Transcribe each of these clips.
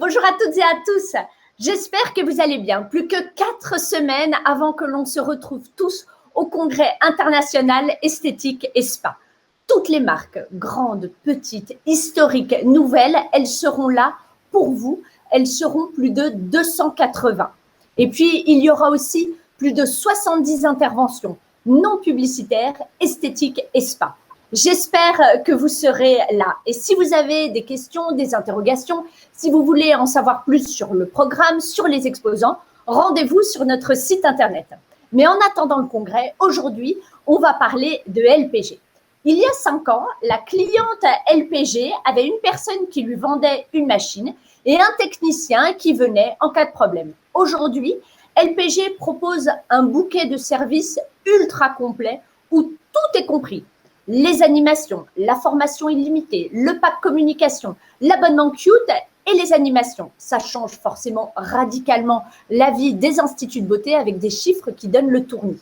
Bonjour à toutes et à tous. J'espère que vous allez bien. Plus que 4 semaines avant que l'on se retrouve tous au Congrès international esthétique et spa. Toutes les marques, grandes, petites, historiques, nouvelles, elles seront là pour vous. Elles seront plus de 280. Et puis, il y aura aussi plus de 70 interventions non publicitaires, esthétiques et spa. J'espère que vous serez là. Et si vous avez des questions, des interrogations, si vous voulez en savoir plus sur le programme, sur les exposants, rendez-vous sur notre site internet. Mais en attendant le congrès, aujourd'hui, on va parler de LPG. Il y a 5 ans, la cliente LPG avait une personne qui lui vendait une machine et un technicien qui venait en cas de problème. Aujourd'hui, LPG propose un bouquet de services ultra complet où tout est compris. Les animations, la formation illimitée, le pack communication, l'abonnement Qute et les animations. Ça change forcément radicalement la vie des instituts de beauté avec des chiffres qui donnent le tournis.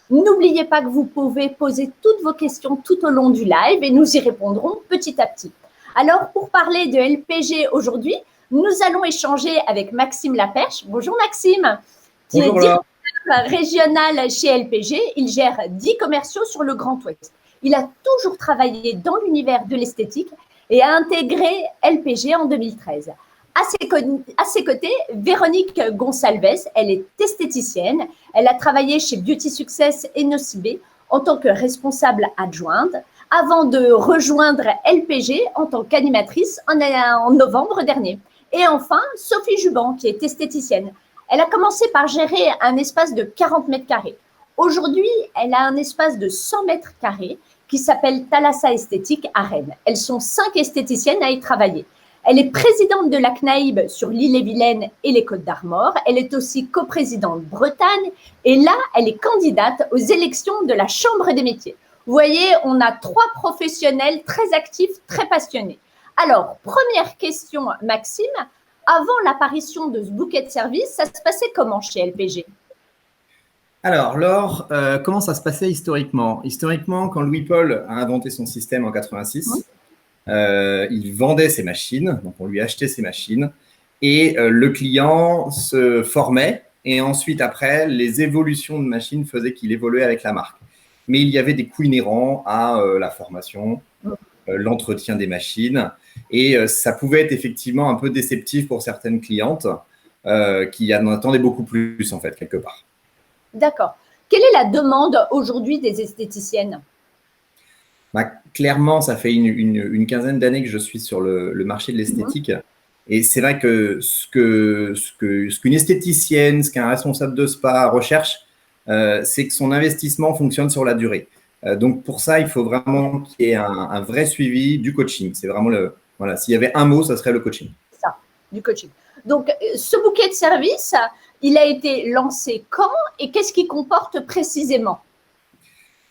N'oubliez pas que vous pouvez poser toutes vos questions tout au long du live et nous y répondrons petit à petit. Alors, pour parler de LPG aujourd'hui, nous allons échanger avec Maxime Laperche. Bonjour Maxime, qui est directeur régional chez LPG. Il gère 10 commerciaux sur le Grand Ouest. Il a toujours travaillé dans l'univers de l'esthétique et a intégré LPG en 2013. À ses côtés, Véronique Gonsalves, elle est esthéticienne. Elle a travaillé chez Beauty Success et Nocibé en tant que responsable adjointe avant de rejoindre LPG en tant qu'animatrice en novembre dernier. Et enfin, Sophie Juban, qui est esthéticienne. Elle a commencé par gérer un espace de 40 mètres carrés. Aujourd'hui, elle a un espace de 100 mètres carrés qui s'appelle Thalassa Esthétique à Rennes. Elles sont 5 esthéticiennes à y travailler. Elle est présidente de la CNAIB sur l'Île-et-Vilaine et les Côtes-d'Armor. Elle est aussi coprésidente Bretagne. Et là, elle est candidate aux élections de la Chambre des métiers. Vous voyez, on a 3 professionnels très actifs, très passionnés. Alors, première question, Maxime. Avant l'apparition de ce bouquet de services, ça se passait comment chez LPG ? Alors, Laure, comment ça se passait historiquement ? Historiquement, quand Louis-Paul a inventé son système en 86, il vendait ses machines, donc on lui achetait ses machines, et le client se formait, et ensuite, après, les évolutions de machines faisaient qu'il évoluait avec la marque. Mais il y avait des coûts inhérents à la formation, l'entretien des machines, et ça pouvait être effectivement un peu déceptif pour certaines clientes qui en attendaient beaucoup plus, en fait, quelque part. D'accord. Quelle est la demande aujourd'hui des esthéticiennes ? Clairement, ça fait une quinzaine d'années que je suis sur le marché de l'esthétique. Et c'est vrai que ce qu'une esthéticienne, ce qu'un responsable de spa recherche, c'est que son investissement fonctionne sur la durée. Donc, pour ça, il faut vraiment qu'il y ait un vrai suivi du coaching. C'est vraiment voilà, s'il y avait un mot, ça serait le coaching. Ça, du coaching. Donc, ce bouquet de services, il a été lancé quand et qu'est-ce qu'il comporte précisément ?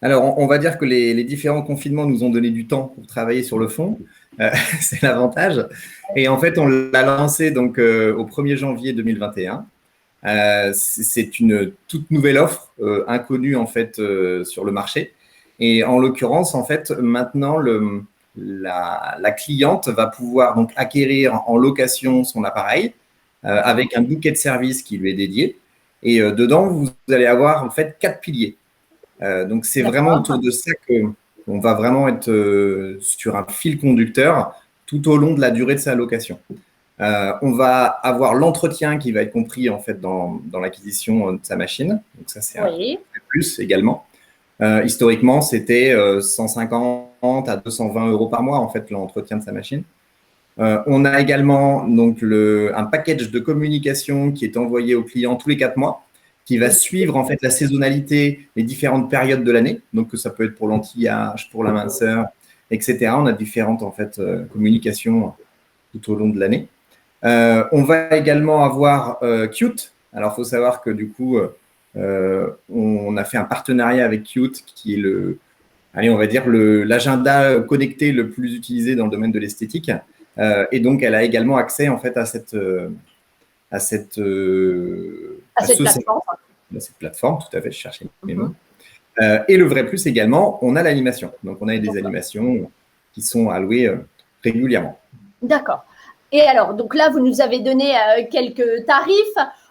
Alors, on va dire que les différents confinements nous ont donné du temps pour travailler sur le fond. C'est l'avantage. Et en fait, on l'a lancé donc, au 1er janvier 2021. C'est une toute nouvelle offre, inconnue en fait sur le marché. Et en l'occurrence, en fait, maintenant, la cliente va pouvoir donc acquérir en location son appareil avec un bouquet de services qui lui est dédié. Et dedans, vous allez avoir en fait 4 piliers. Donc, c'est vraiment autour de ça qu'on va vraiment être sur un fil conducteur tout au long de la durée de sa location. On va avoir l'entretien qui va être compris en fait dans l'acquisition de sa machine. Donc, ça, c'est un plus également. Historiquement, c'était 150 à 220 € par mois en fait l'entretien de sa machine. On a également donc un package de communication qui est envoyé au client tous les 4 mois, qui va suivre en fait la saisonnalité, les différentes périodes de l'année. Donc, ça peut être pour l'anti-âge, pour la minceur, etc. On a différentes en fait communications tout au long de l'année. On va également avoir Qute. Alors, il faut savoir que du coup, on a fait un partenariat avec Qute, qui est on va dire l'agenda connecté le plus utilisé dans le domaine de l'esthétique. Et donc, elle a également accès en fait à cette plateforme, tout à fait, je cherchais mes mots. Et le vrai plus également, on a l'animation. Donc, on a des animations qui sont allouées régulièrement. D'accord. Et alors, donc là, vous nous avez donné quelques tarifs.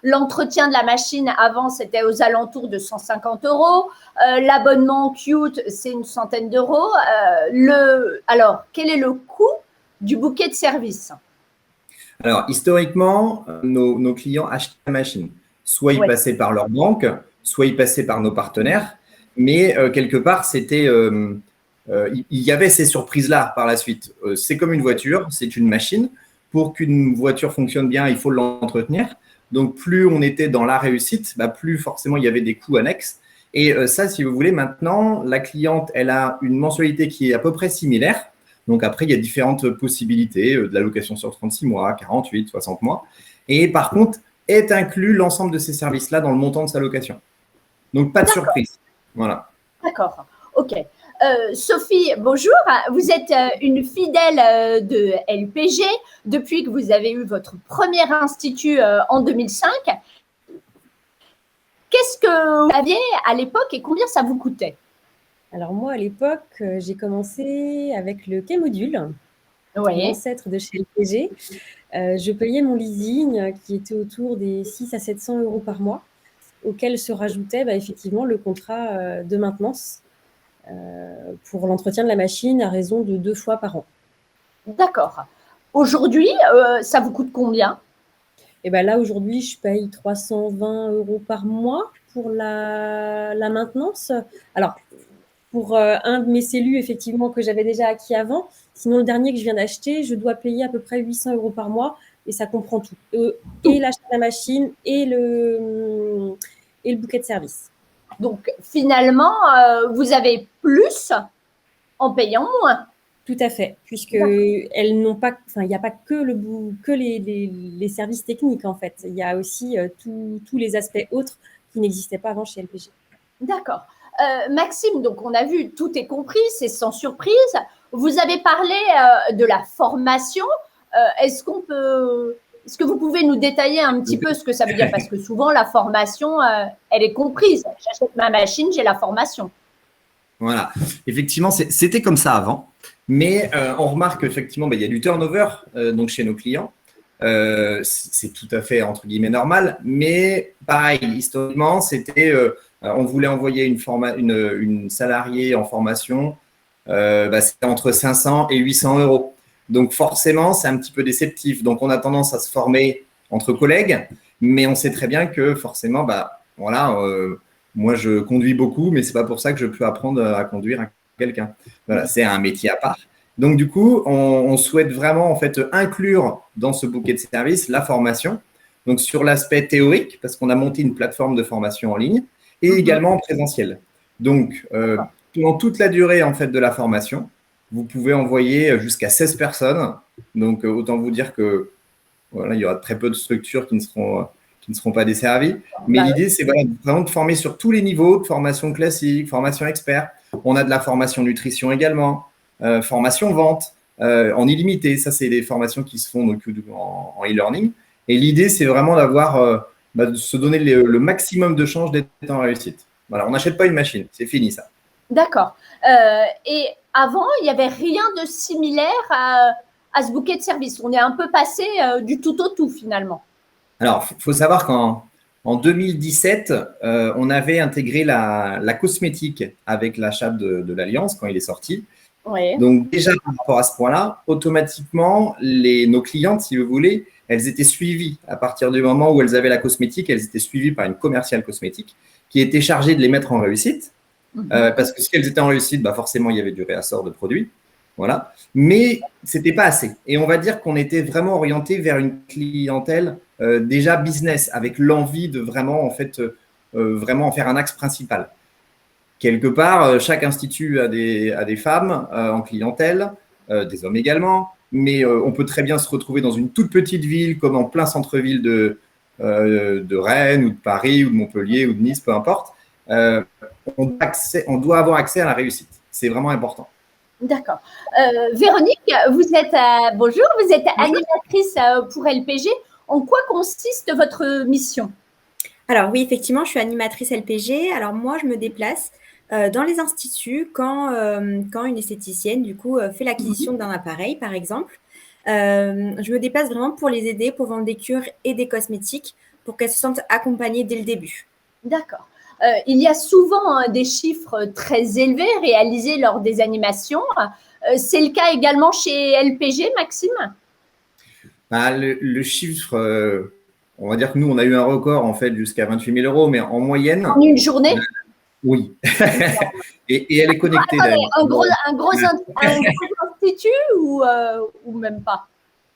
L'entretien de la machine, avant, c'était aux alentours de 150 euros. L'abonnement Qt, c'est une centaine d'euros. Alors, quel est le coût du bouquet de services? Alors, historiquement, nos clients achetaient la machine. Soit ils Ouais. passaient par leur banque, soit ils passaient par nos partenaires. Mais quelque part, il y avait ces surprises-là par la suite. C'est comme une voiture, c'est une machine. Pour qu'une voiture fonctionne bien, il faut l'entretenir. Donc, plus on était dans la réussite, plus forcément il y avait des coûts annexes. Et ça, si vous voulez, maintenant, la cliente, elle a une mensualité qui est à peu près similaire. Donc après, il y a différentes possibilités de la location sur 36 mois, 48, 60 mois. Et par contre, est inclus l'ensemble de ces services-là dans le montant de sa location. Donc pas de surprise. Voilà. D'accord. OK. Sophie, bonjour. Vous êtes une fidèle de LPG depuis que vous avez eu votre premier institut en 2005. Qu'est-ce que vous aviez à l'époque et combien ça vous coûtait? Alors moi, à l'époque, j'ai commencé avec le K-Module, l'ancêtre de chez LPG. Je payais mon leasing qui était autour des 600 à 700 euros par mois, auquel se rajoutait effectivement le contrat de maintenance pour l'entretien de la machine à raison de 2 fois par an. D'accord. Aujourd'hui, ça vous coûte combien? Et là, aujourd'hui, je paye 320 euros par mois pour la maintenance. Alors, pour un de mes cellus, effectivement, que j'avais déjà acquis avant. Sinon, le dernier que je viens d'acheter, je dois payer à peu près 800 euros par mois et ça comprend tout. Et l'achat de la machine et le bouquet de service. Donc, finalement, vous avez plus en payant moins. Tout à fait, puisqu'elles n'ont pas, il n'y a pas que les services techniques, en fait. Il y a aussi tous les aspects autres qui n'existaient pas avant chez LPG. D'accord. Maxime, donc on a vu, tout est compris, c'est sans surprise. Vous avez parlé de la formation. Est-ce que vous pouvez nous détailler un petit peu ce que ça veut dire? Parce que souvent, la formation, elle est comprise. J'achète ma machine, j'ai la formation. Voilà. Effectivement, c'était comme ça avant. Mais on remarque qu'effectivement, il y a du turnover donc chez nos clients. C'est tout à fait, entre guillemets, normal. Mais pareil, historiquement, c'était… on voulait envoyer une salariée en formation, c'était entre 500 et 800 euros. Donc forcément, c'est un petit peu déceptif. Donc on a tendance à se former entre collègues, mais on sait très bien que forcément, moi je conduis beaucoup, mais c'est pas pour ça que je peux apprendre à conduire quelqu'un. Voilà, c'est un métier à part. Donc du coup, on souhaite vraiment en fait inclure dans ce bouquet de services la formation. Donc sur l'aspect théorique, parce qu'on a monté une plateforme de formation en ligne, et également en présentiel. Donc, pendant toute la durée en fait de la formation, vous pouvez envoyer jusqu'à 16 personnes. Donc, autant vous dire que voilà, il y aura très peu de structures qui ne seront pas desservies. Mais l'idée, c'est vraiment de former sur tous les niveaux, de formation classique, formation expert. On a de la formation nutrition également, formation vente en illimité. Ça, c'est des formations qui se font donc, en e-learning. Et l'idée, c'est vraiment d'avoir… de se donner le maximum de chances d'être en réussite. Voilà, on n'achète pas une machine, c'est fini ça. D'accord. Et avant, il n'y avait rien de similaire à ce bouquet de services. On est un peu passé du tout au tout finalement. Alors, il faut savoir qu'en 2017, on avait intégré la cosmétique avec l'achat de l'Alliance quand il est sorti. Ouais. Donc déjà, par rapport à ce point-là, automatiquement, nos clientes, si vous voulez, elles étaient suivies à partir du moment où elles avaient la cosmétique, elles étaient suivies par une commerciale cosmétique qui était chargée de les mettre en réussite. Parce que si elles étaient en réussite, forcément, il y avait du réassort de produits. Voilà. Mais ce n'était pas assez. Et on va dire qu'on était vraiment orienté vers une clientèle déjà business, avec l'envie de vraiment, en fait, vraiment en faire un axe principal. Quelque part, chaque institut a des femmes en clientèle, des hommes également, mais on peut très bien se retrouver dans une toute petite ville, comme en plein centre-ville de Rennes ou de Paris ou de Montpellier ou de Nice, peu importe. On doit avoir accès à la réussite. C'est vraiment important. D'accord. Véronique, bonjour, vous êtes animatrice pour LPG. En quoi consiste votre mission? Alors oui, effectivement, je suis animatrice LPG. Alors moi, je me déplace dans les instituts quand une esthéticienne, du coup, fait l'acquisition d'un appareil, par exemple. Je me déplace vraiment pour les aider, pour vendre des cures et des cosmétiques, pour qu'elles se sentent accompagnées dès le début. D'accord. Il y a souvent des chiffres très élevés réalisés lors des animations. C'est le cas également chez LPG, Maxime? Bah, le chiffre, on va dire que nous, on a eu un record en fait jusqu'à 28 000 euros, mais en moyenne, En une journée? oui. Et elle est connectée Attendez, d'ailleurs. un gros institut ou même pas?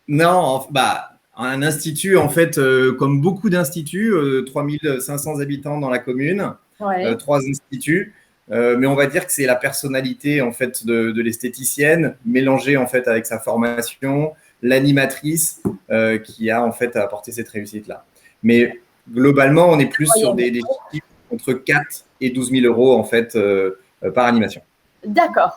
Non, bah, un institut, en fait, comme beaucoup d'instituts, 3500 habitants dans la commune, Ouais. 3 instituts. Mais on va dire que c'est la personnalité en fait de l'esthéticienne mélangée en fait avec sa formation, l'animatrice qui a en fait apporté cette réussite-là. Mais globalement, on est plus sur des chiffres entre 4 et 12 000 euros en fait par animation. D'accord.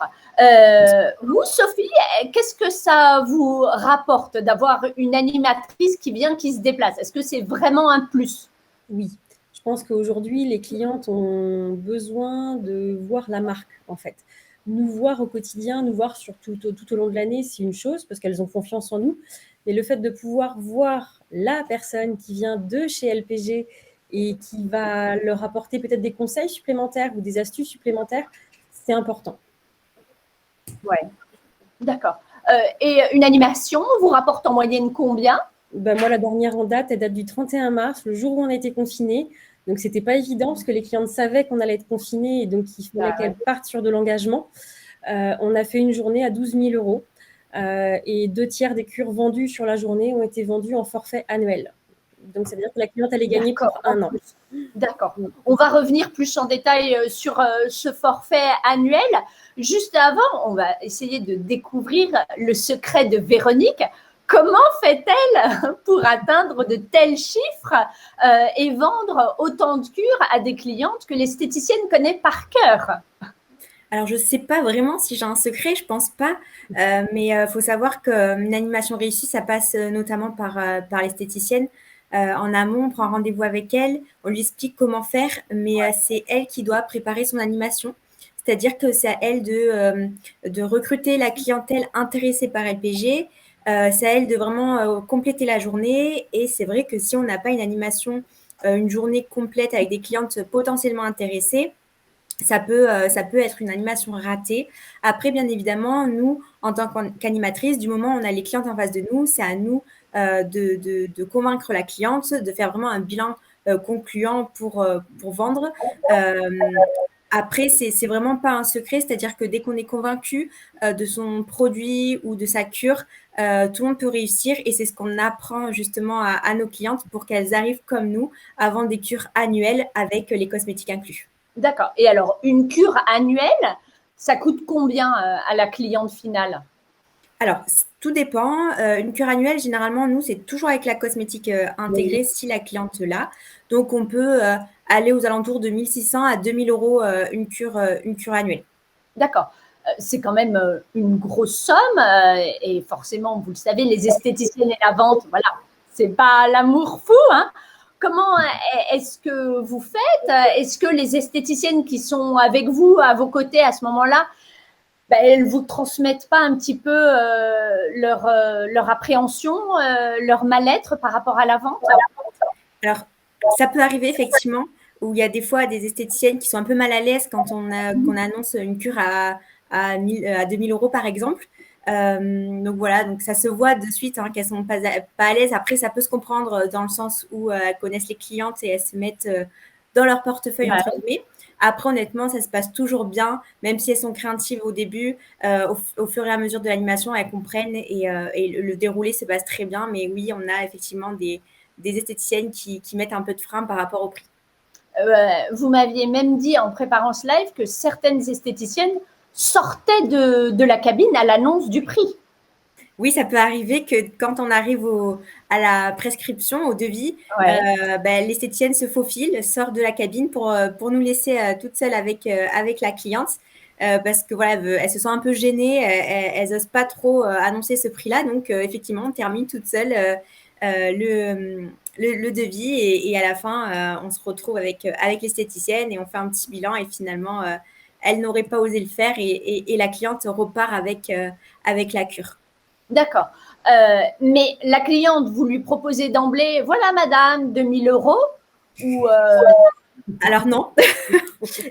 Vous, Sophie, qu'est-ce que ça vous rapporte d'avoir une animatrice qui vient, qui se déplace? Est-ce que c'est vraiment un plus? Oui, je pense qu'aujourd'hui, les clientes ont besoin de voir la marque, en fait. Nous voir au quotidien, nous voir tout au long de l'année, c'est une chose, parce qu'elles ont confiance en nous. Mais le fait de pouvoir voir la personne qui vient de chez LPG et qui va leur apporter peut-être des conseils supplémentaires ou des astuces supplémentaires, c'est important. Ouais, d'accord. Et une animation vous rapporte en moyenne combien? Ben moi, la dernière en date, elle date du 31 mars, le jour où on a été confinés. Donc, ce n'était pas évident parce que les clientes savaient qu'on allait être confinés et donc il fallait qu'elles partent sur de l'engagement. On a fait une journée à 12 000 euros et 2/3 des cures vendues sur la journée ont été vendues en forfait annuel. Donc, ça veut dire que la cliente allait gagner pour un an. D'accord. On va revenir plus en détail sur ce forfait annuel. Juste avant, on va essayer de découvrir le secret de Véronique. Comment fait-elle pour atteindre de tels chiffres et vendre autant de cures à des clientes que l'esthéticienne connaît par cœur? Alors, je ne sais pas vraiment si j'ai un secret, je pense pas. Mais il faut savoir qu'une animation réussie, ça passe notamment par l'esthéticienne. En amont, on prend rendez-vous avec elle, on lui explique comment faire, mais c'est elle qui doit préparer son animation. C'est-à-dire que c'est à elle de recruter la clientèle intéressée par LPG. C'est à elle de vraiment compléter la journée. Et c'est vrai que si on n'a pas une animation, une journée complète avec des clientes potentiellement intéressées, ça peut être une animation ratée. Après, bien évidemment, nous, en tant qu'animatrice, du moment où on a les clientes en face de nous, c'est à nous de convaincre la cliente, de faire vraiment un bilan concluant pour vendre. Après, c'est vraiment pas un secret, c'est-à-dire que dès qu'on est convaincu de son produit ou de sa cure, tout le monde peut réussir et c'est ce qu'on apprend justement à nos clientes pour qu'elles arrivent comme nous à vendre des cures annuelles avec les cosmétiques inclus. D'accord. Et alors, une cure annuelle, ça coûte combien à la cliente finale? Alors, tout dépend. Une cure annuelle, généralement, nous, c'est toujours avec la cosmétique intégrée si la cliente l'a. Donc, on peut aller aux alentours de 1 600 à 2 000 euros une cure annuelle. D'accord. C'est quand même une grosse somme et forcément, vous le savez, les esthéticiennes et la vente, voilà, c'est pas l'amour fou, hein. Comment est-ce que vous faites? Est-ce que les esthéticiennes qui sont avec vous, à vos côtés à ce moment-là, ben, elles vous transmettent pas un petit peu leur appréhension, leur mal-être par rapport à la vente? Alors, ça peut arriver effectivement, où il y a des fois des esthéticiennes qui sont un peu mal à l'aise quand qu'on annonce une cure à 2 000 euros par exemple. Donc voilà, donc ça se voit de suite hein, qu'elles sont pas à l'aise. Après, ça peut se comprendre dans le sens où elles connaissent les clientes et elles se mettent dans leur portefeuille entre guillemets. Après, honnêtement, ça se passe toujours bien, même si elles sont craintives au début. Au fur et à mesure de l'animation, elles comprennent et le déroulé se passe très bien. Mais oui, on a effectivement des esthéticiennes qui mettent un peu de frein par rapport au prix. Vous m'aviez même dit en préparant ce live que certaines esthéticiennes sortaient de la cabine à l'annonce du prix. Oui, ça peut arriver que quand on arrive à la prescription, au devis, l'esthéticienne se faufile, sort de la cabine pour nous laisser toutes seules avec la cliente. Parce que voilà, elles se sentent un peu gênées, elles n'osent pas trop annoncer ce prix-là. Donc, effectivement, on termine toute seule le devis et à la fin, on se retrouve avec l'esthéticienne et on fait un petit bilan et finalement, elle n'aurait pas osé le faire et la cliente repart avec la cure. D'accord. Mais la cliente, vous lui proposez d'emblée, voilà madame, 2000 euros ou Alors non,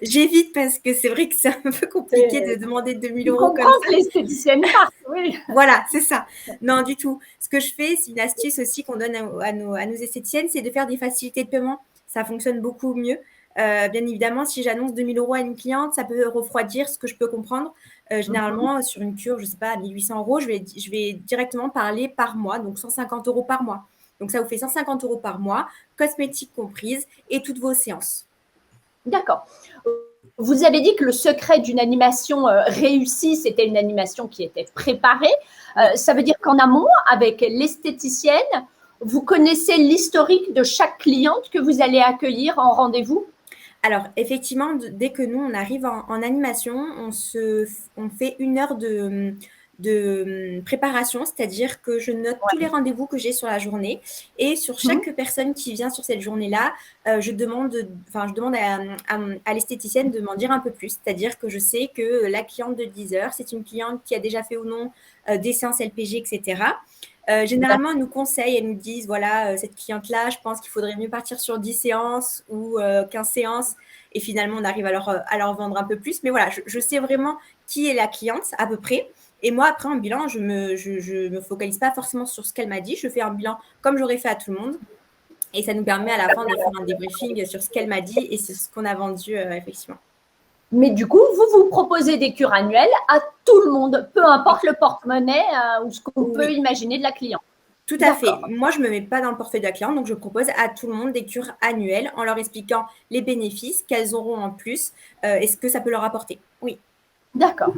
j'évite parce que c'est vrai que c'est un peu compliqué de demander 2000 euros comme ça. Que l'esthéticienne parte, oui. Voilà, c'est ça. Non, du tout. Ce que je fais, c'est une astuce aussi qu'on donne à nos esthéticiennes, c'est de faire des facilités de paiement. Ça fonctionne beaucoup mieux. Bien évidemment, si j'annonce 2000 euros à une cliente, ça peut refroidir, ce que je peux comprendre. Généralement, sur une cure, je ne sais pas, à 1800 euros, je vais directement parler par mois, donc 150 euros par mois. Donc, ça vous fait 150 euros par mois, cosmétiques comprises et toutes vos séances. D'accord. Vous avez dit que le secret d'une animation réussie, c'était une animation qui était préparée. Ça veut dire qu'en amont, avec l'esthéticienne, vous connaissez l'historique de chaque cliente que vous allez accueillir en rendez-vous? Alors, effectivement, dès que nous, on arrive en animation, on fait 1 heure de préparation, c'est-à-dire que je note tous les rendez-vous que j'ai sur la journée et sur chaque personne qui vient sur cette journée-là, je demande à l'esthéticienne de m'en dire un peu plus, c'est-à-dire que je sais que la cliente de 10 heures, c'est une cliente qui a déjà fait ou non des séances LPG, etc. Généralement, elles nous conseillent, elles nous disent, voilà, cette cliente-là, je pense qu'il faudrait mieux partir sur 10 séances ou 15 séances. Et finalement, on arrive à leur vendre un peu plus. Mais voilà, je sais vraiment qui est la cliente à peu près. Et moi, après, en bilan, je me focalise pas forcément sur ce qu'elle m'a dit. Je fais un bilan comme j'aurais fait à tout le monde. Et ça nous permet à la fin de faire un débriefing sur ce qu'elle m'a dit et sur ce qu'on a vendu, effectivement. Mais du coup, vous proposez des cures annuelles à tout le monde, peu importe le porte-monnaie ou ce qu'on peut imaginer de la cliente. Tout à fait. Moi, je ne me mets pas dans le portefeuille de la cliente, donc je propose à tout le monde des cures annuelles en leur expliquant les bénéfices qu'elles auront en plus et ce que ça peut leur apporter. Oui. D'accord.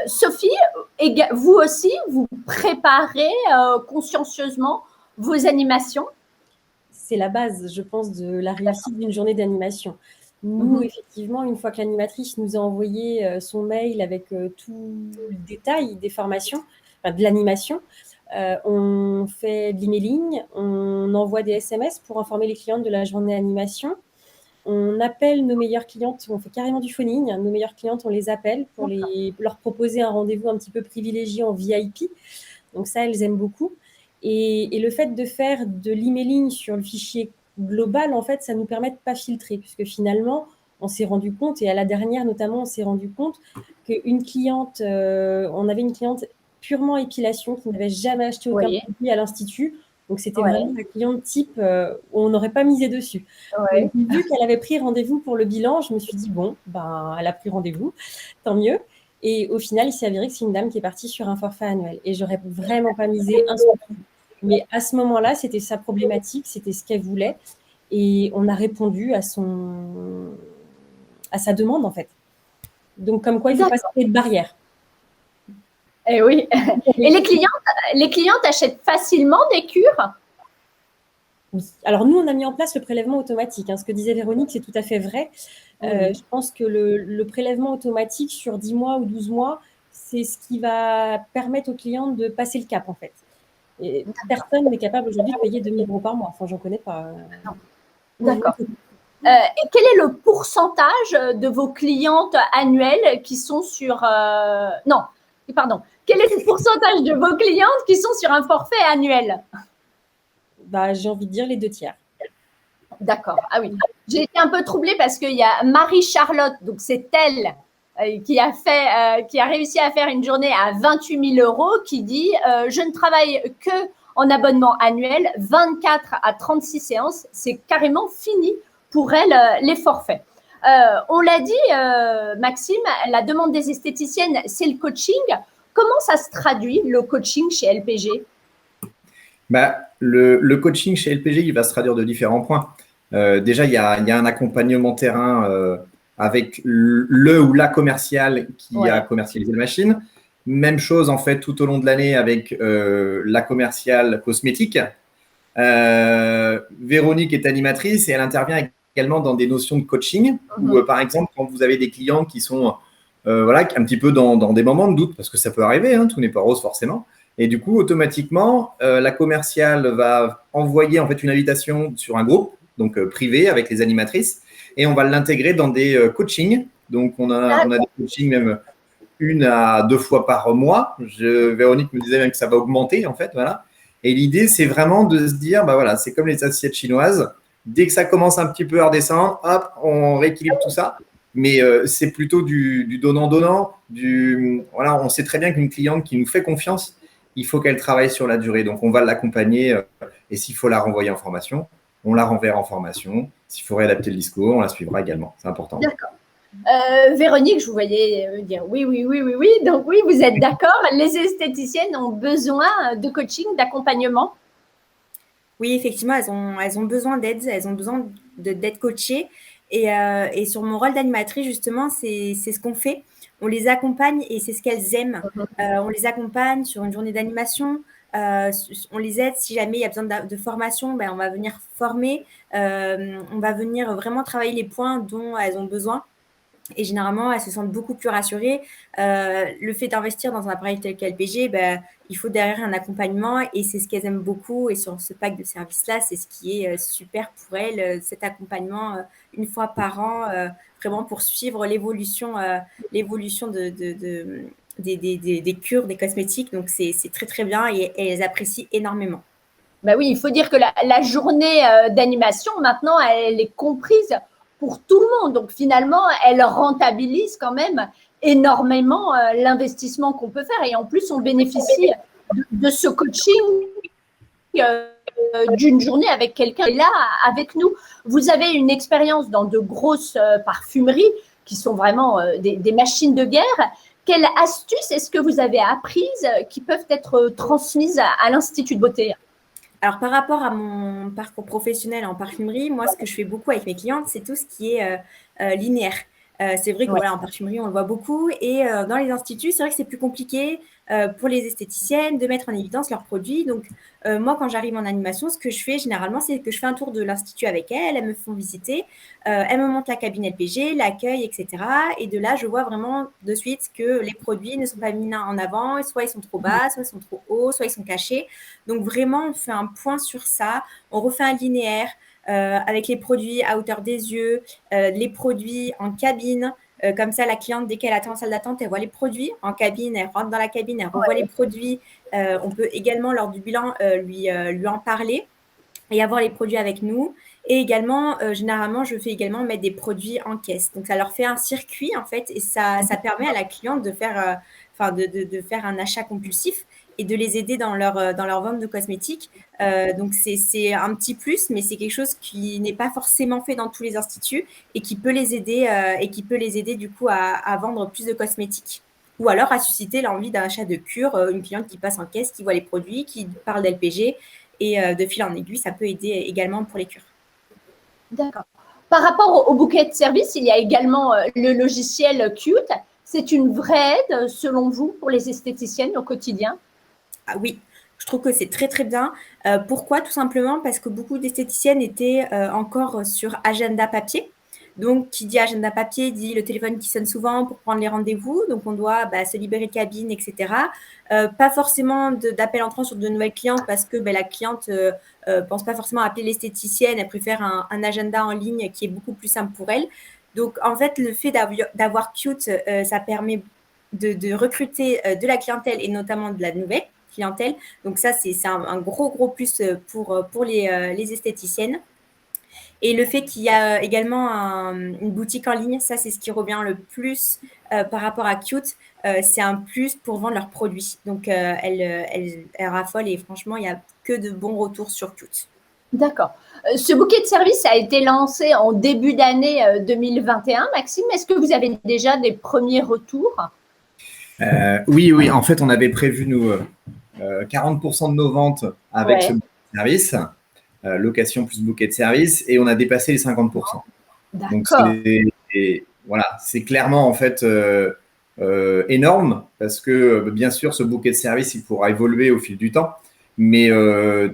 Sophie, vous aussi, vous préparez consciencieusement vos animations? C'est la base, je pense, de la réussite d'une journée d'animation. Nous, effectivement, une fois que l'animatrice nous a envoyé son mail avec tout le détail des formations, de l'animation, on fait de l'emailing, on envoie des SMS pour informer les clientes de la journée d'animation. On appelle nos meilleures clientes, on fait carrément du phoning. Nos meilleures clientes, on les appelle pour leur proposer un rendez-vous un petit peu privilégié en VIP. Donc ça, elles aiment beaucoup. Et le fait de faire de l'emailing sur le fichier global, en fait, ça nous permet de ne pas filtrer, puisque finalement, on s'est rendu compte, et à la dernière notamment, on s'est rendu compte qu'une cliente, on avait une cliente purement épilation qui n'avait jamais acheté aucun produit à l'Institut. Donc, c'était vraiment la cliente type où on n'aurait pas misé dessus. Donc, vu qu'elle avait pris rendez-vous pour le bilan, je me suis dit, bon, elle a pris rendez-vous, tant mieux. Et au final, il s'est avéré que c'est une dame qui est partie sur un forfait annuel. Et j'aurais vraiment pas misé un seul coup. Mais à ce moment-là, c'était sa problématique, c'était ce qu'elle voulait. Et on a répondu à sa demande, en fait. Donc, comme quoi, il ne faut pas se créer de barrière. Eh oui. Et les clientes achètent facilement des cures? Oui. Alors, nous, on a mis en place le prélèvement automatique. Ce que disait Véronique, c'est tout à fait vrai. Je pense que le prélèvement automatique sur 10 mois ou 12 mois, c'est ce qui va permettre aux clientes de passer le cap, en fait. Et personne n'est capable aujourd'hui de payer 2000 euros par mois. Enfin, j'en connais pas. Non. D'accord. Et quel est le pourcentage de vos clientes annuelles qui sont sur… Non, pardon. Quel est le pourcentage de vos clientes qui sont sur un forfait annuel? J'ai envie de dire les 2 tiers. D'accord. Ah oui. J'ai été un peu troublée parce qu'il y a Marie-Charlotte, donc c'est elle qui a réussi à faire une journée à 28 000 euros, qui dit je ne travaille que en abonnement annuel, 24 à 36 séances, c'est carrément fini pour elle les forfaits. On l'a dit, Maxime, la demande des esthéticiennes, c'est le coaching. Comment ça se traduit, le coaching chez LPG? Le coaching chez LPG, il va se traduire de différents points. Déjà, il y a un accompagnement terrain avec le ou la commerciale qui a commercialisé la machine. Même chose, en fait, tout au long de l'année avec la commerciale cosmétique. Véronique est animatrice et elle intervient également dans des notions de coaching où, par exemple, quand vous avez des clients qui sont un petit peu dans des moments de doute, parce que ça peut arriver, tout n'est pas rose forcément. Et du coup, automatiquement, la commerciale va envoyer en fait une invitation sur un groupe, donc privé avec les animatrices, et on va l'intégrer dans des coachings. Donc, on a des coachings même 1 à 2 fois par mois. Véronique me disait même que ça va augmenter, en fait. Voilà. Et l'idée, c'est vraiment de se dire, bah voilà, c'est comme les assiettes chinoises. Dès que ça commence un petit peu à redescendre, hop, on rééquilibre tout ça. Mais c'est plutôt du donnant-donnant. Voilà, on sait très bien qu'une cliente qui nous fait confiance, il faut qu'elle travaille sur la durée. Donc, on va l'accompagner. Et s'il faut la renvoyer en formation, on la renverra en formation. S'il faut réadapter le discours, on la suivra également. C'est important. D'accord. Véronique, je vous voyais dire oui. Donc oui, vous êtes d'accord. Les esthéticiennes ont besoin de coaching, d'accompagnement. Oui, effectivement, elles ont besoin d'aide, elles ont besoin d'être coachées. Et sur mon rôle d'animatrice, justement, c'est ce qu'on fait. On les accompagne et c'est ce qu'elles aiment. On les accompagne sur une journée d'animation. On les aide si jamais il y a besoin de formation, ben, on va venir former. On va venir vraiment travailler les points dont elles ont besoin. Et généralement, elles se sentent beaucoup plus rassurées. Le fait d'investir dans un appareil tel qu'LPG, ben, il faut derrière un accompagnement et c'est ce qu'elles aiment beaucoup. Et sur ce pack de services-là, c'est ce qui est super pour elles, cet accompagnement une fois par an, vraiment pour suivre l'évolution des cures, des cosmétiques. Donc, c'est très, très bien et elles apprécient énormément. Ben oui, il faut dire que la journée d'animation, maintenant, elle est comprise pour tout le monde. Donc, finalement, elle rentabilise quand même énormément l'investissement qu'on peut faire. Et en plus, on bénéficie de ce coaching d'une journée avec quelqu'un qui est là avec nous. Vous avez une expérience dans de grosses parfumeries qui sont vraiment des machines de guerre. Quelles astuces est-ce que vous avez apprises qui peuvent être transmises à l'Institut de beauté ? Alors, par rapport à mon parcours professionnel en parfumerie, moi, ce que je fais beaucoup avec mes clientes, c'est tout ce qui est linéaire. C'est vrai que voilà, en parfumerie, on le voit beaucoup. Et dans les instituts, c'est vrai que c'est plus compliqué pour les esthéticiennes de mettre en évidence leurs produits. Donc, moi, quand j'arrive en animation, ce que je fais généralement, c'est que je fais un tour de l'institut avec elles. Elles me font visiter. Elles me montrent la cabine LPG, l'accueil, etc. Et de là, je vois vraiment de suite que les produits ne sont pas mis en avant. Soit ils sont trop bas, soit ils sont trop hauts, soit ils sont cachés. Donc, vraiment, on fait un point sur ça. On refait un linéaire. Avec les produits à hauteur des yeux, les produits en cabine. Comme ça, la cliente, dès qu'elle attend en salle d'attente, elle voit les produits en cabine, elle rentre dans la cabine, elle revoit les produits. On peut également, lors du bilan, lui en parler et avoir les produits avec nous. Et également, généralement, je fais également mettre des produits en caisse. Donc, ça leur fait un circuit, en fait, et ça permet à la cliente de faire, de faire un achat compulsif et de les aider dans leur vente de cosmétiques. Donc, c'est un petit plus, mais c'est quelque chose qui n'est pas forcément fait dans tous les instituts et qui peut les aider, du coup à vendre plus de cosmétiques. Ou alors à susciter l'envie d'un achat de cure, une cliente qui passe en caisse, qui voit les produits, qui parle d'LPG et de fil en aiguille, ça peut aider également pour les cures. D'accord. Par rapport au bouquet de services, il y a également le logiciel Cute. C'est une vraie aide, selon vous, pour les esthéticiennes au quotidien ? Ah oui, je trouve que c'est très, très bien. Pourquoi? Tout simplement parce que beaucoup d'esthéticiennes étaient encore sur agenda papier. Donc, qui dit agenda papier dit le téléphone qui sonne souvent pour prendre les rendez-vous. Donc, on doit se libérer de cabine, etc. Pas forcément d'appel entrant sur de nouvelles clientes parce que la cliente pense pas forcément à appeler l'esthéticienne. Elle préfère un agenda en ligne qui est beaucoup plus simple pour elle. Donc, en fait, le fait d'avoir Cute, ça permet de recruter de la clientèle et notamment de la nouvelle clientèle. Donc, ça, c'est un gros plus pour les esthéticiennes. Et le fait qu'il y a également une boutique en ligne, ça, c'est ce qui revient le plus par rapport à Cute. C'est un plus pour vendre leurs produits. Donc, elle raffole et franchement, il n'y a que de bons retours sur Cute. D'accord. Ce bouquet de services a été lancé en début d'année 2021. Maxime, est-ce que vous avez déjà des premiers retours ? Oui. En fait, on avait prévu, nous, 40% de nos ventes avec ce bouquet de service. Location plus bouquet de service, et on a dépassé les 50%. Donc, voilà, c'est clairement en fait énorme parce que bien sûr, ce bouquet de service, il pourra évoluer au fil du temps. Mais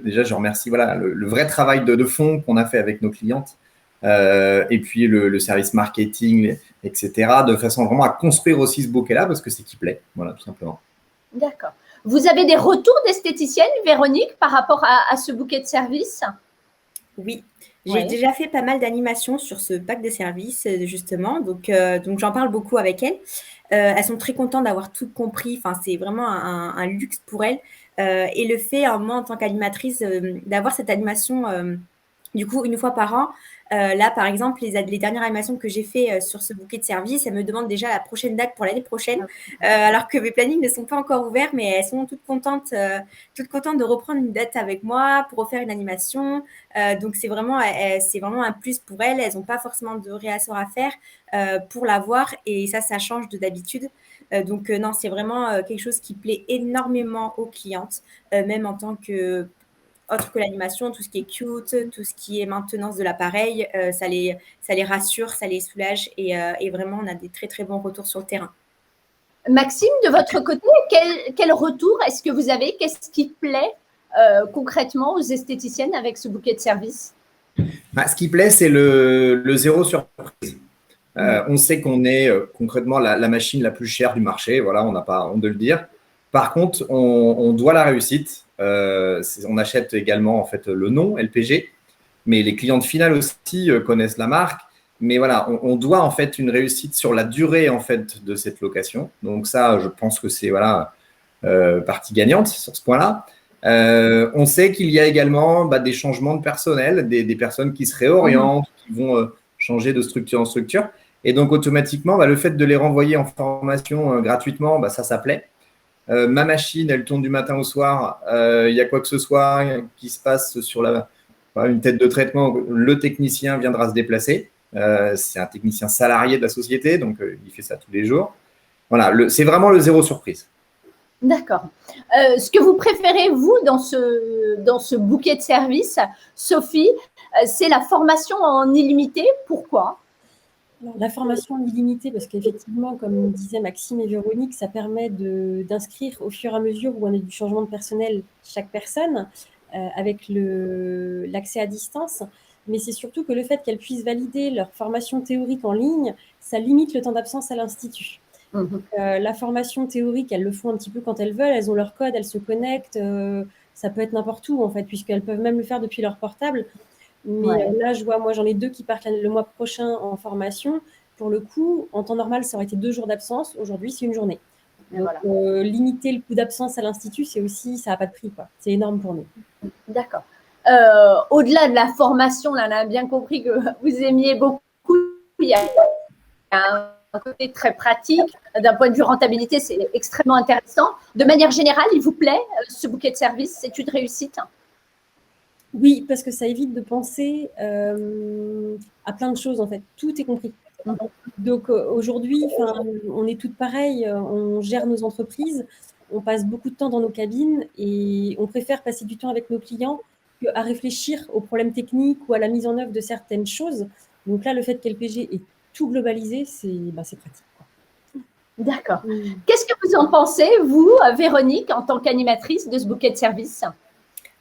déjà, je remercie le vrai travail de fond qu'on a fait avec nos clientes et puis le service marketing, etc., de façon vraiment à construire aussi ce bouquet-là parce que c'est qui plaît, voilà, tout simplement. D'accord. Vous avez des retours d'esthéticiennes, Véronique, par rapport à ce bouquet de services ? Oui, j'ai déjà fait pas mal d'animations sur ce pack de services, justement. Donc j'en parle beaucoup avec elles. Elles sont très contentes d'avoir tout compris. Enfin, c'est vraiment un luxe pour elles. Et le fait, moi, en tant qu'animatrice, d'avoir cette animation, du coup, une fois par an, là, par exemple, les dernières animations que j'ai fait sur ce bouquet de services, elles me demandent déjà la prochaine date pour l'année prochaine, alors que mes plannings ne sont pas encore ouverts, mais elles sont toutes contentes de reprendre une date avec moi pour refaire une animation. Donc, c'est vraiment un plus pour elles. Elles n'ont pas forcément de réassort à faire pour l'avoir, et ça change de d'habitude. Donc, non, c'est vraiment quelque chose qui plaît énormément aux clientes, même en tant que autre que l'animation, tout ce qui est cute, tout ce qui est maintenance de l'appareil, ça les rassure, ça les soulage, et vraiment, on a des très, très bons retours sur le terrain. Maxime, de votre côté, quel retour est-ce que vous avez? Qu'est-ce qui plaît concrètement aux esthéticiennes avec ce bouquet de services? Ce qui plaît, c'est le zéro surprise. On sait qu'on est concrètement la machine la plus chère du marché, voilà, on n'a pas honte de le dire. Par contre, on doit la réussite. On achète également en fait le nom LPG, mais les clientes finales aussi connaissent la marque. Mais voilà, on doit en fait une réussite sur la durée en fait de cette location. Donc ça, je pense que c'est voilà partie gagnante sur ce point-là. On sait qu'il y a également des changements de personnel, des personnes qui se réorientent, qui vont changer de structure en structure. Et donc, automatiquement, le fait de les renvoyer en formation gratuitement, ça plaît. Ma machine, elle tourne du matin au soir. Il y a quoi que ce soit qui se passe sur une tête de traitement, le technicien viendra se déplacer. C'est un technicien salarié de la société, donc il fait ça tous les jours. Voilà, c'est vraiment le zéro surprise. D'accord. Ce que vous préférez, vous, dans ce bouquet de services, Sophie, c'est la formation en illimité. Pourquoi? Alors, la formation en illimité, parce qu'effectivement, comme disaient Maxime et Véronique, ça permet d'inscrire au fur et à mesure où on a du changement de personnel chaque personne avec l'accès à distance. Mais c'est surtout que le fait qu'elles puissent valider leur formation théorique en ligne, ça limite le temps d'absence à l'institut. La formation théorique, elles le font un petit peu quand elles veulent, elles ont leur code, elles se connectent, ça peut être n'importe où en fait, puisqu'elles peuvent même le faire depuis leur portable. Mais là, je vois, moi j'en ai 2 qui partent le mois prochain en formation. Pour le coup, en temps normal, ça aurait été 2 jours d'absence. Aujourd'hui, c'est 1 journée. Donc, limiter le coût d'absence à l'institut, c'est aussi, ça n'a pas de prix, quoi. C'est énorme pour nous. D'accord. Au-delà de la formation, là, on a bien compris que vous aimiez beaucoup. Il y a un côté très pratique. D'un point de vue rentabilité, c'est extrêmement intéressant. De manière générale, il vous plaît, ce bouquet de services? C'est une réussite? Oui, parce que ça évite de penser à plein de choses, en fait. Tout est compris. Donc, aujourd'hui, on est toutes pareilles. On gère nos entreprises. On passe beaucoup de temps dans nos cabines et on préfère passer du temps avec nos clients qu'à réfléchir aux problèmes techniques ou à la mise en œuvre de certaines choses. Donc là, le fait qu'LPG ait tout globalisé, c'est pratique. D'accord. Qu'est-ce que vous en pensez, vous, Véronique, en tant qu'animatrice de ce bouquet de services?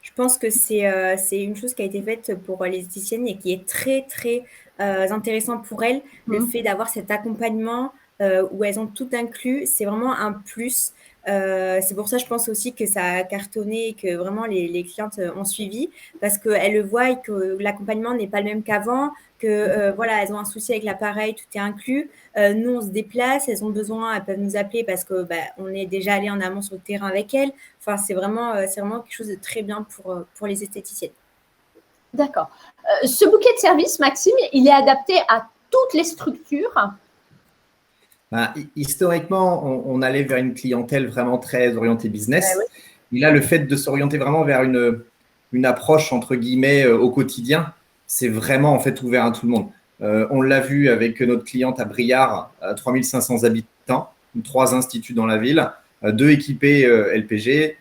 Je pense que c'est une chose qui a été faite pour les esthéticiennes et qui est très, très intéressant pour elles. Le fait d'avoir cet accompagnement où elles ont tout inclus, c'est vraiment un plus. C'est pour ça, je pense aussi que ça a cartonné et que vraiment les clientes ont suivi parce qu'elles le voient et que l'accompagnement n'est pas le même qu'avant, que voilà, elles ont un souci avec l'appareil, tout est inclus. Nous, on se déplace, elles ont besoin, elles peuvent nous appeler parce que on est déjà allé en amont sur le terrain avec elles. Enfin, c'est vraiment quelque chose de très bien pour les esthéticiennes. D'accord. Ce bouquet de services, Maxime, il est adapté à toutes les structures? Historiquement, on allait vers une clientèle vraiment très orientée business. Et là, le fait de s'orienter vraiment vers une approche, entre guillemets, au quotidien, c'est vraiment en fait ouvert à tout le monde. On l'a vu avec notre cliente à Briard, 3500 habitants, 3 instituts dans la ville, 2 équipés LPG,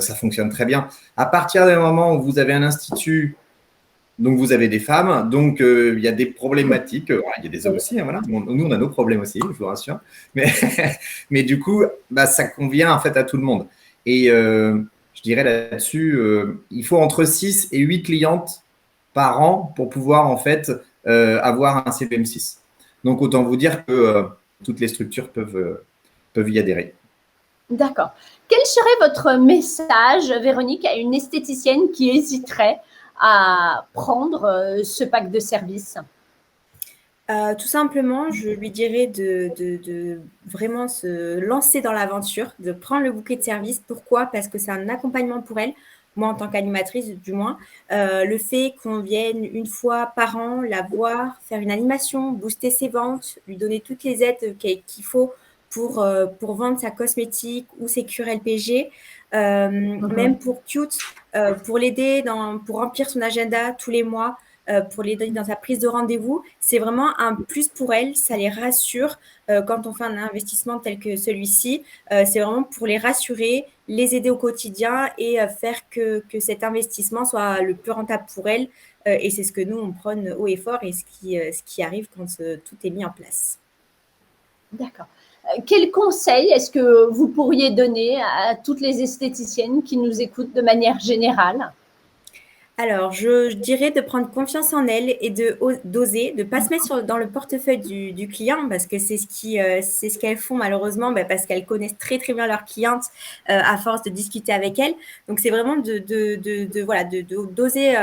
ça fonctionne très bien. À partir d'un moment où vous avez un institut, donc vous avez des femmes, donc il y a des problématiques, il y a des hommes aussi, voilà. Nous on a nos problèmes aussi, je vous rassure, mais du coup, ça convient en fait à tout le monde. Et je dirais là-dessus, il faut entre 6 et 8 clientes par an pour pouvoir en fait avoir un CPM6. Donc autant vous dire que toutes les structures peuvent y adhérer. D'accord. Quel serait votre message, Véronique, à une esthéticienne qui hésiterait à prendre ce pack de services? Tout simplement, je lui dirais de vraiment se lancer dans l'aventure, de prendre le bouquet de service. Pourquoi? Parce que c'est un accompagnement pour elle, moi en tant qu'animatrice du moins. Le fait qu'on vienne une fois par an la voir, faire une animation, booster ses ventes, lui donner toutes les aides qu'il faut pour vendre sa cosmétique ou ses cures LPG, même pour Cute, pour l'aider pour remplir son agenda tous les mois, pour l'aider dans sa prise de rendez-vous. C'est vraiment un plus pour elle, ça les rassure quand on fait un investissement tel que celui-ci. C'est vraiment pour les rassurer, les aider au quotidien et faire que cet investissement soit le plus rentable pour elle. Et c'est ce que nous, on prône haut et fort et ce qui arrive quand tout est mis en place. D'accord. Quel conseil est-ce que vous pourriez donner à toutes les esthéticiennes qui nous écoutent de manière générale? Alors, je dirais de prendre confiance en elle et d'oser, de ne pas se mettre dans le portefeuille du client parce que c'est ce qu'elles font malheureusement parce qu'elles connaissent très très bien leurs clientes à force de discuter avec elles. Donc, c'est vraiment d'oser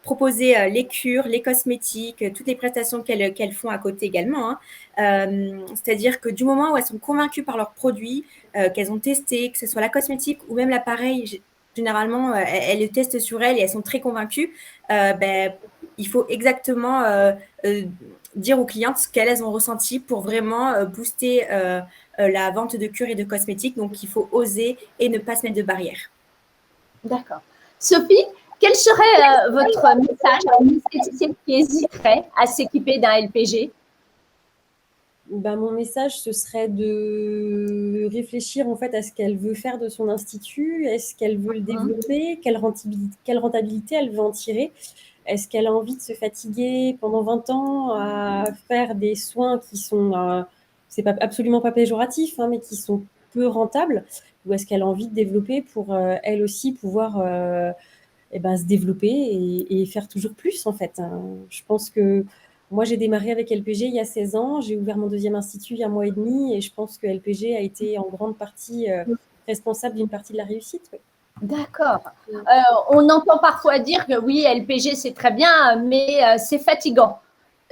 proposer les cures, les cosmétiques, toutes les prestations qu'elles font à côté également. C'est-à-dire que du moment où elles sont convaincues par leurs produits, qu'elles ont testé, que ce soit la cosmétique ou même l'appareil, généralement, elles le testent sur elles et elles sont très convaincues. Il faut exactement dire aux clientes ce qu'elles ont ressenti pour vraiment booster la vente de cures et de cosmétiques. Donc, il faut oser et ne pas se mettre de barrières. D'accord. Sophie, quel serait votre message à une esthéticienne qui hésiterait à s'équiper d'un LPG? Mon message, ce serait de réfléchir en fait à ce qu'elle veut faire de son institut. Est-ce qu'elle veut le développer? Quelle rentabilité elle veut en tirer? Est-ce qu'elle a envie de se fatiguer pendant 20 ans à faire des soins qui sont, c'est absolument pas péjoratif, mais qui sont peu rentables? Ou est-ce qu'elle a envie de développer pour elle aussi pouvoir se développer et faire toujours plus en fait? Je pense que moi, j'ai démarré avec LPG il y a 16 ans. J'ai ouvert mon deuxième institut il y a un mois et demi et je pense que LPG a été en grande partie responsable d'une partie de la réussite. Oui. D'accord. On entend parfois dire que oui, LPG, c'est très bien, mais c'est fatigant.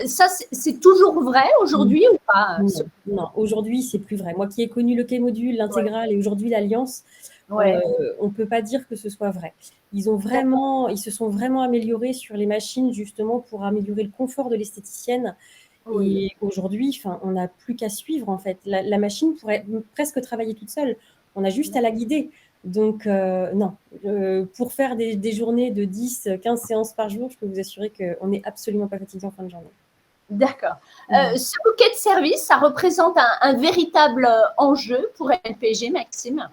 Ça, c'est toujours vrai aujourd'hui ou pas? Non, aujourd'hui, c'est plus vrai. Moi qui ai connu le K-Module, l'intégrale et aujourd'hui l'Alliance, on ne peut pas dire que ce soit vrai. Ils se sont vraiment améliorés sur les machines justement pour améliorer le confort de l'esthéticienne. Oui. Et aujourd'hui, on n'a plus qu'à suivre en fait. La machine pourrait presque travailler toute seule. On a juste à la guider. Donc non, pour faire des journées de 10, 15 séances par jour, je peux vous assurer qu'on n'est absolument pas fatigué en fin de journée. D'accord. Ce bouquet de services, ça représente un véritable enjeu pour LPG, Maxime?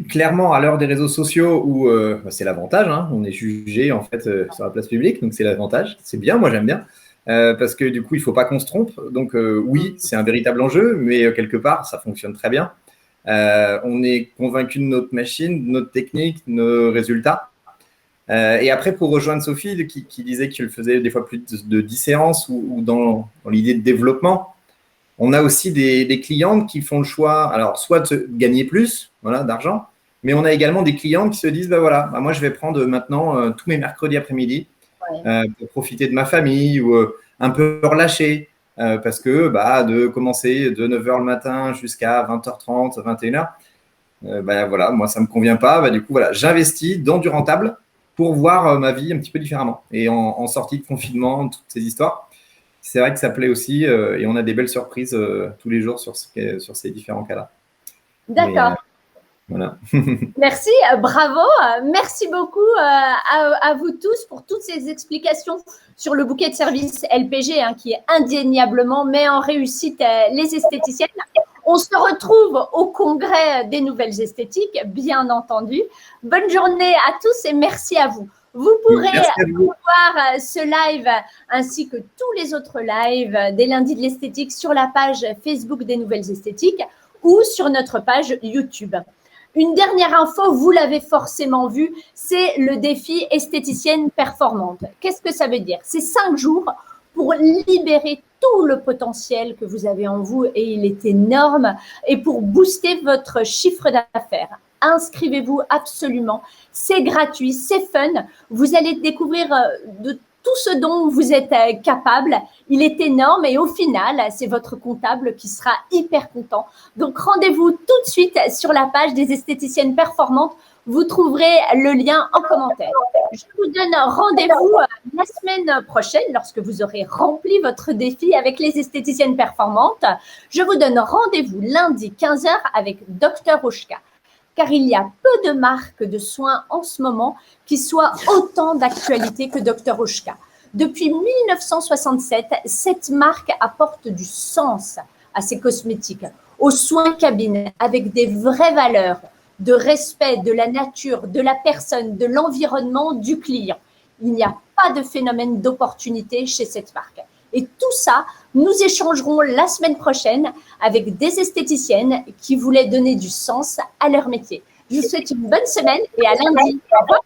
Clairement, à l'heure des réseaux sociaux où c'est l'avantage, on est jugé en fait sur la place publique, donc c'est l'avantage. C'est bien, moi j'aime bien, parce que du coup, il ne faut pas qu'on se trompe. Donc oui, c'est un véritable enjeu, mais quelque part, ça fonctionne très bien. On est convaincu de notre machine, de notre technique, de nos résultats. Et après, pour rejoindre Sophie, qui disait qu'elle faisait des fois plus de 10 séances ou dans l'idée de développement, on a aussi des clientes qui font le choix, alors soit de gagner plus d'argent, mais on a également des clientes qui se disent, moi je vais prendre maintenant tous mes mercredis après-midi pour profiter de ma famille ou un peu relâcher, parce que de commencer de 9h le matin jusqu'à 20h30, 21h, moi ça ne me convient pas. Du coup, j'investis dans du rentable pour voir ma vie un petit peu différemment. Et en sortie de confinement, toutes ces histoires, c'est vrai que ça plaît aussi et on a des belles surprises tous les jours sur ces différents cas-là. D'accord. Voilà. Merci, bravo. Merci beaucoup à vous tous pour toutes ces explications sur le bouquet de services LPG qui indéniablement met en réussite les esthéticiennes. On se retrouve au congrès des nouvelles esthétiques, bien entendu. Bonne journée à tous et merci à vous. Vous pourrez voir ce live ainsi que tous les autres lives des lundis de l'esthétique sur la page Facebook des nouvelles esthétiques ou sur notre page YouTube. Une dernière info, vous l'avez forcément vu, c'est le défi esthéticienne performante. Qu'est-ce que ça veut dire? C'est 5 jours pour libérer tout le potentiel que vous avez en vous et il est énorme et pour booster votre chiffre d'affaires. Inscrivez-vous absolument, c'est gratuit, c'est fun. Vous allez découvrir de tout ce dont vous êtes capable. Il est énorme et au final, c'est votre comptable qui sera hyper content. Donc, rendez-vous tout de suite sur la page des esthéticiennes performantes. Vous trouverez le lien en commentaire. Je vous donne rendez-vous la semaine prochaine lorsque vous aurez rempli votre défi avec les esthéticiennes performantes. Je vous donne rendez-vous lundi 15h avec Dr Ushka. Car il y a peu de marques de soins en ce moment qui soient autant d'actualité que Dr Ushka. Depuis 1967, cette marque apporte du sens à ses cosmétiques, aux soins cabines avec des vraies valeurs de respect de la nature, de la personne, de l'environnement, du client. Il n'y a pas de phénomène d'opportunité chez cette marque. Et tout ça, nous échangerons la semaine prochaine avec des esthéticiennes qui voulaient donner du sens à leur métier. Je vous souhaite une bonne semaine et à lundi. Au revoir.